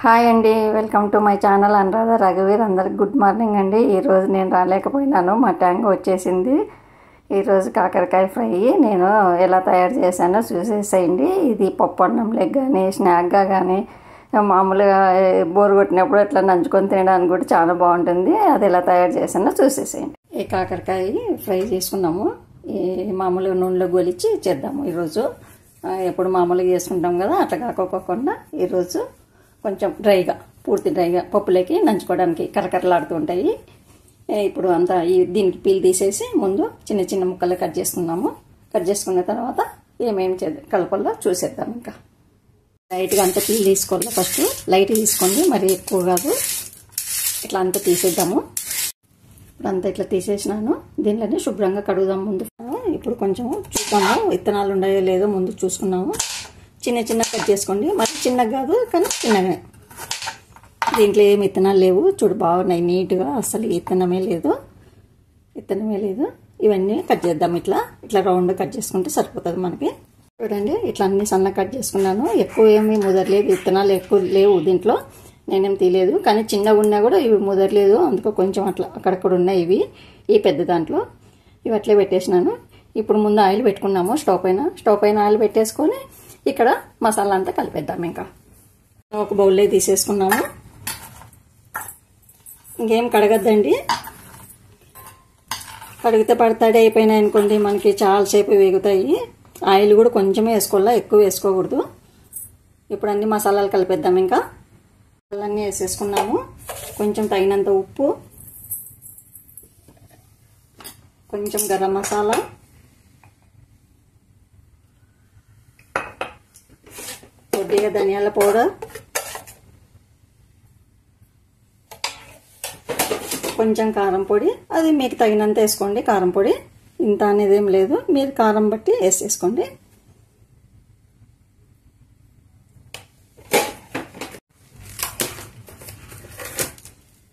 Hi అండి, welcome to my channel Anuradha రఘువీర్. అందరికి గుడ్ మార్నింగ్ అండి. ఈరోజు నేను రాలేకపోయినాను, మా ట్యాంక్ వచ్చేసింది. ఈరోజు కాకరకాయ ఫ్రై నేను ఎలా తయారు చేశానో చూసేసేయండి. ఇది పప్పు అన్నంలోకి కానీ స్నాక్గా కానీ మామూలుగా బోరు కొట్టినప్పుడు అట్లా నంచుకొని తినడానికి కూడా చాలా బాగుంటుంది. అది ఎలా తయారు చేశానో చూసేసేయండి. ఈ కాకరకాయ ఫ్రై చేసుకున్నాము. ఈ మామూలుగా నూనెలో గొలిచి చేద్దాము ఈరోజు. ఎప్పుడు మామూలుగా చేసుకుంటాం కదా, అట్లా కాకోకుండా ఈరోజు కొంచెం డ్రైగా, పూర్తి డ్రైగా పప్పులోకి నంచుకోవడానికి కరకరలాడుతూ ఉంటాయి. ఇప్పుడు అంతా దీనికి పీల్ తీసేసి ముందు చిన్న చిన్న ముక్కలు కట్ చేసుకున్నాము. కట్ చేసుకున్న తర్వాత ఏమేమి కలపల్లో చూసేద్దాం. ఇంకా లైట్గా అంతా పీల్ తీసుకోవాలి. ఫస్ట్ లైట్ తీసుకోండి, మరి ఎక్కువ కాదు. ఇట్లా అంతా తీసేద్దాము. ఇప్పుడు అంతా ఇట్లా తీసేసినాను. దీనిలోనే శుభ్రంగా కడుగుదాం ముందు. ఇప్పుడు కొంచెం చూద్దాము విత్తనాలు ఉన్నాయో లేదో ముందు చూసుకున్నాము. చిన్న చిన్న కట్ చేసుకోండి, మరి చిన్నగా కాదు కానీ చిన్నగానే. దీంట్లో ఏమి విత్తనాలు లేవు, చూడు బాగున్నాయి నీట్గా, అసలు విత్తనమే లేదు. ఇవన్నీ కట్ చేద్దాం. ఇట్లా రౌండ్ కట్ చేసుకుంటే సరిపోతుంది మనకి. చూడండి, ఇట్లా అన్ని సన్న కట్ చేసుకున్నాను. ఎక్కువ ఏమి ముదరలేదు, విత్తనాలు ఎక్కువ లేవు దీంట్లో, నేనేం తీయలేదు. కానీ చిన్నగా ఉన్నా కూడా ఇవి ముదరలేదు, అందుకో కొంచెం అట్లా అక్కడక్కడ ఉన్నాయి ఇవి. ఈ పెద్ద దాంట్లో ఇవి అట్లే పెట్టేసినాను. ఇప్పుడు ముందు ఆయిల్ పెట్టుకున్నాము స్టవ్ పైన ఆయిల్ పెట్టేసుకొని ఇక్కడ మసాలా అంతా కలిపేద్దాం. ఇంకా ఒక బౌల్లో తీసేసుకున్నాము. ఇంకేం కడగద్దండి, కడిగితే పడతాడే అయిపోయినాయి అనుకోండి మనకి చాలాసేపు వేగుతాయి. ఆయిల్ కూడా కొంచెమే వేసుకోవాలా, ఎక్కువ వేసుకోకూడదు. ఇప్పుడు అన్ని మసాలాలు కలిపేద్దాం. ఇంకా మసాలాన్ని వేసేసుకున్నాము. కొంచెం తగినంత ఉప్పు, కొంచెం గరం మసాలా, కొద్దిగా ధనియాల పౌడర్, కొంచెం కారం పొడి. అది మీకు తగినంత వేసుకోండి. కారం పొడి ఇంత అనేది ఏం లేదు, మీరు కారం బట్టి వేసేసుకోండి.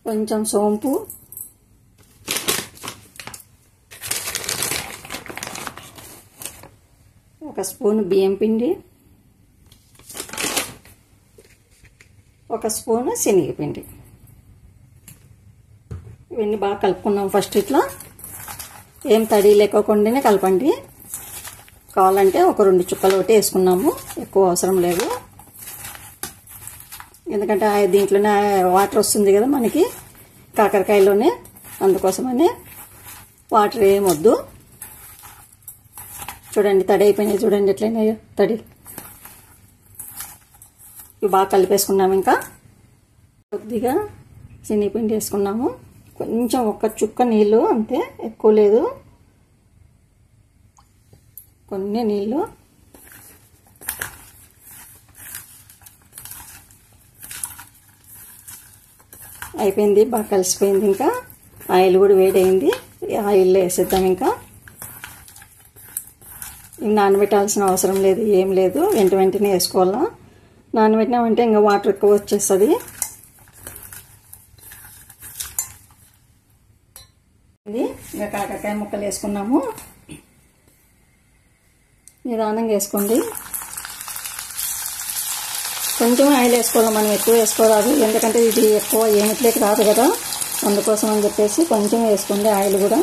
కొంచెం సోంపు, ఒక స్పూన్ బియ్యం పిండి, ఒక స్పూన్ శనగపిండి. ఇవన్నీ బాగా కలుపుకున్నాం. ఫస్ట్ ఇట్లా ఏం తడి లేకోకుండానే కలపండి. కావాలంటే ఒక 2 చుక్కలు ఒకటి వేసుకున్నాము, ఎక్కువ అవసరం లేదు. ఎందుకంటే దీంట్లోనే వాటర్ వస్తుంది కదా మనకి కాకరకాయలోనే, అందుకోసమనే వాటర్ ఏమొద్దు. చూడండి తడి అయిపోయినాయి, చూడండి ఎట్లయినాయో తడి. ఇవి బాగా కలిపేసుకున్నాము. ఇంకా కొద్దిగా శనగపిండి వేసుకున్నాము. కొంచెం ఒక చుక్క నీళ్ళు అంతే, ఎక్కువ లేదు, కొన్ని నీళ్ళు. అయిపోయింది, బాగా కలిసిపోయింది. ఇంకా ఆయిల్ కూడా వేడైంది, ఆయిల్లో వేసేద్దాం. ఇంకా నానబెట్టాల్సిన అవసరం లేదు, ఏం లేదు, వెంటనే వేసుకోవాలా. నానబెట్టినామంటే ఇంకా వాటర్ ఎక్కువ వచ్చేస్తుంది. ఇంకా కాకరకాయ ముక్కలు వేసుకున్నాము. నిదానంగా వేసుకోండి. కొంచెం ఆయిల్ వేసుకోవాలి, మనం ఎక్కువ వేసుకోరాదు, ఎందుకంటే ఇది ఎక్కువ ఏమిట్లేకి రాదు కదా, అందుకోసం అని చెప్పేసి కొంచెం వేసుకోండి. ఆయిల్ కూడా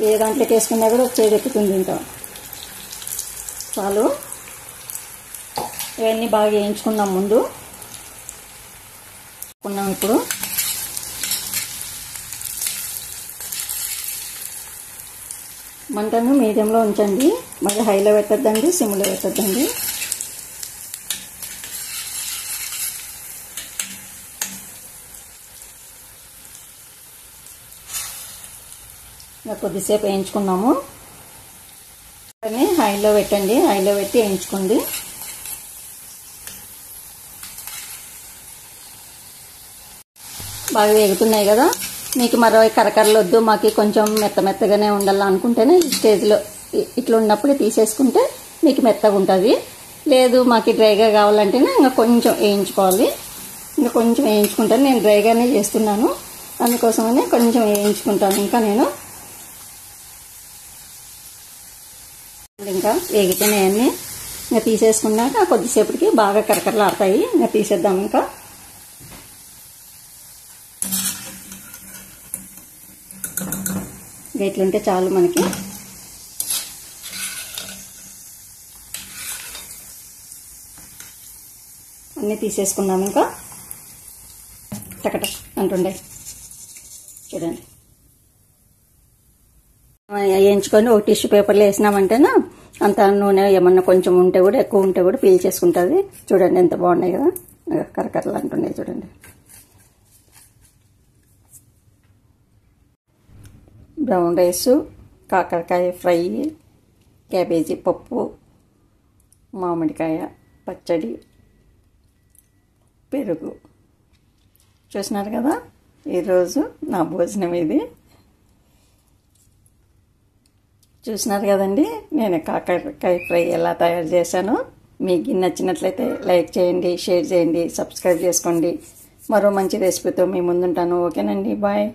ఏ దాంట్లోకి వేసుకున్నా కూడా చేదెక్కుతుంది. ఇంకా చాలు. ఇవన్నీ బాగా వేయించుకున్నాం ముందు. ఇప్పుడు మంటను మీడియంలో ఉంచండి, మరి హైలో పెట్టద్దండి, సిమ్లో పెట్టద్దండి. కొద్దిసేపు వేయించుకున్నాము. హైలో పెట్టండి, హైలో పెట్టి వేయించుకోండి. బాగా వేగుతున్నాయి కదా. మీకు మరో కరకరలు వద్దు, మాకు కొంచెం మెత్తగానే ఉండాలి అనుకుంటేనే ఈ స్టేజ్లో ఇట్లా ఉన్నప్పుడే తీసేసుకుంటే మీకు మెత్తగా ఉంటుంది. లేదు మాకు డ్రైగా కావాలంటేనే ఇంకా కొంచెం వేయించుకోవాలి. ఇంకా కొంచెం వేయించుకుంటాను, నేను డ్రైగానే చేస్తున్నాను, అందుకోసమనే కొంచెం వేయించుకుంటాను. ఇంకా వేగితేనే అన్నీ ఇంకా తీసేసుకున్నాక కొద్దిసేపటికి బాగా కరకరలాడతాయి. ఇంకా తీసేద్దాం. ఇంకా ఇట్లుంటే చాలు మనకి. అన్నీ తీసేసుకుందాం. ఇంకా టకటక్ అంటుండే చూడండి. వేయించుకొని ఒక టిష్యూ పేపర్లో వేసినామంటేనా అంత నూనె ఏమన్నా కొంచెం ఉంటే కూడా ఎక్కువ ఉంటే కూడా పీల్ చేసుకుంటుంది. చూడండి ఎంత బాగున్నాయి కదా, కరకరలు అంటుండే చూడండి. బ్రౌన్ రైసు, కాకరకాయ ఫ్రై, క్యాబేజీ పప్పు, మామిడికాయ పచ్చడి, పెరుగు. చూసినారు కదా, ఈరోజు నా భోజనం ఇది. చూసినారు కదండి, నేను కాకరకాయ ఫ్రై ఎలా తయారు చేశానో. మీకు నచ్చినట్లయితే లైక్ చేయండి, షేర్ చేయండి, సబ్స్క్రైబ్ చేసుకోండి. మరో మంచి రెసిపీతో మీ ముందుంటాను. ఓకేనండి, బాయ్.